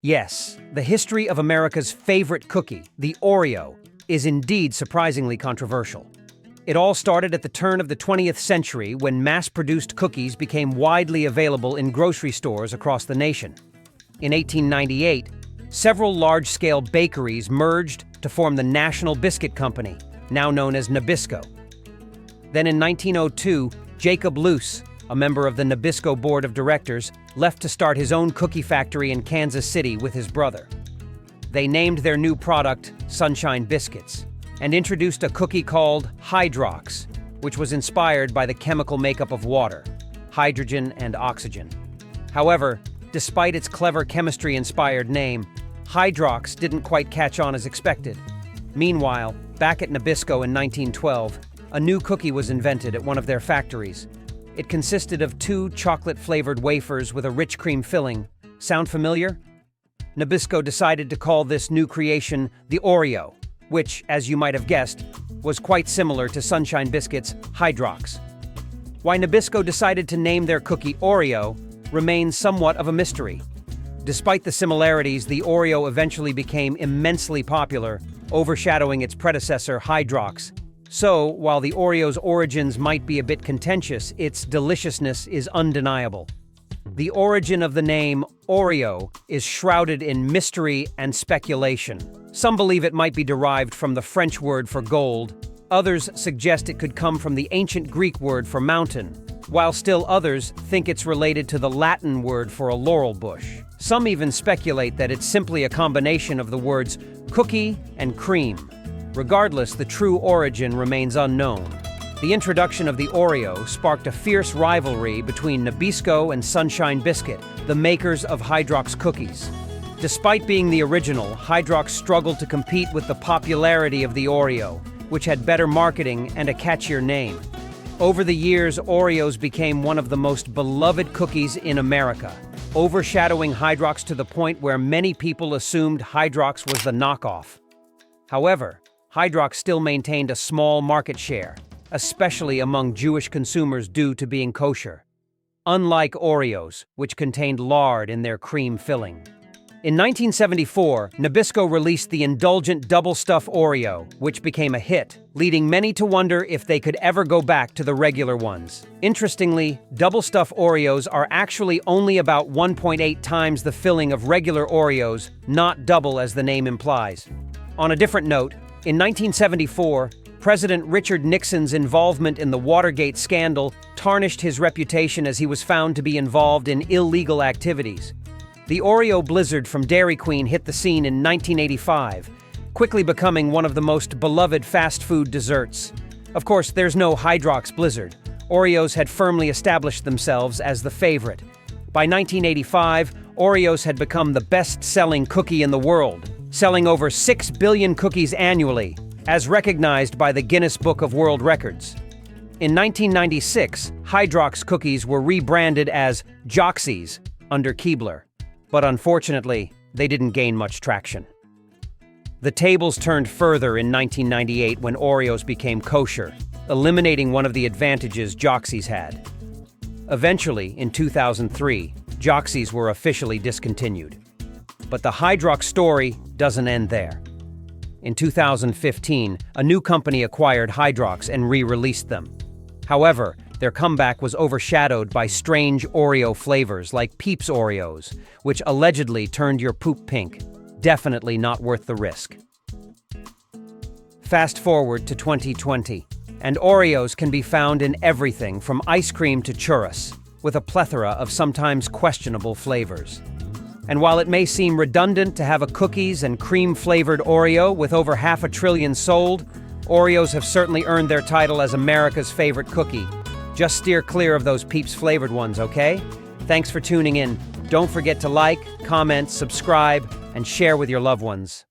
Yes, the history of America's favorite cookie, the Oreo, is indeed surprisingly controversial. It all started at the turn of the 20th century when mass-produced cookies became widely available in grocery stores across the nation. In 1898, several large-scale bakeries merged to form the National Biscuit Company, now known as Nabisco. Then in 1902, Jacob Luce, a member of the Nabisco board of directors, left to start his own cookie factory in Kansas City with his brother. They named their new product Sunshine Biscuits and introduced a cookie called Hydrox, which was inspired by the chemical makeup of water, hydrogen and oxygen. However, despite its clever chemistry-inspired name, Hydrox didn't quite catch on as expected. Meanwhile, back at Nabisco in 1912, a new cookie was invented at one of their factories. It consisted of 2 chocolate-flavored wafers with a rich cream filling. Sound familiar? Nabisco decided to call this new creation the Oreo, which, as you might have guessed, was quite similar to Sunshine Biscuits' Hydrox. Why Nabisco decided to name their cookie Oreo remains somewhat of a mystery. Despite the similarities, the Oreo eventually became immensely popular, overshadowing its predecessor, Hydrox. So, while the Oreo's origins might be a bit contentious, its deliciousness is undeniable. The origin of the name Oreo is shrouded in mystery and speculation. Some believe it might be derived from the French word for gold. Others suggest it could come from the ancient Greek word for mountain, while still others think it's related to the Latin word for a laurel bush. Some even speculate that it's simply a combination of the words cookie and cream. Regardless, the true origin remains unknown. The introduction of the Oreo sparked a fierce rivalry between Nabisco and Sunshine Biscuit, the makers of Hydrox cookies. Despite being the original, Hydrox struggled to compete with the popularity of the Oreo, which had better marketing and a catchier name. Over the years, Oreos became one of the most beloved cookies in America, overshadowing Hydrox to the point where many people assumed Hydrox was the knockoff. However, Hydrox still maintained a small market share, especially among Jewish consumers due to being kosher. Unlike Oreos, which contained lard in their cream filling. In 1974, Nabisco released the indulgent Double Stuff Oreo, which became a hit, leading many to wonder if they could ever go back to the regular ones. Interestingly, Double Stuff Oreos are actually only about 1.8 times the filling of regular Oreos, not double as the name implies. On a different note, in 1974, President Richard Nixon's involvement in the Watergate scandal tarnished his reputation as he was found to be involved in illegal activities. The Oreo blizzard from Dairy Queen hit the scene in 1985, quickly becoming one of the most beloved fast food desserts. Of course, there's no Hydrox blizzard. Oreos had firmly established themselves as the favorite. By 1985, Oreos had become the best-selling cookie in the world, selling over 6 billion cookies annually, as recognized by the Guinness Book of World Records. In 1996, Hydrox cookies were rebranded as Joxies under Keebler, but unfortunately, they didn't gain much traction. The tables turned further in 1998 when Oreos became kosher, eliminating one of the advantages Joxies had. Eventually, in 2003, Joxies were officially discontinued. But the Hydrox story doesn't end there. In 2015, a new company acquired Hydrox and re-released them. However, their comeback was overshadowed by strange Oreo flavors like Peeps Oreos, which allegedly turned your poop pink. Definitely not worth the risk. Fast forward to 2020, and Oreos can be found in everything from ice cream to churros, with a plethora of sometimes questionable flavors. And while it may seem redundant to have a cookies and cream-flavored Oreo with over 500 billion sold, Oreos have certainly earned their title as America's favorite cookie. Just steer clear of those Peeps-flavored ones, okay? Thanks for tuning in. Don't forget to like, comment, subscribe, and share with your loved ones.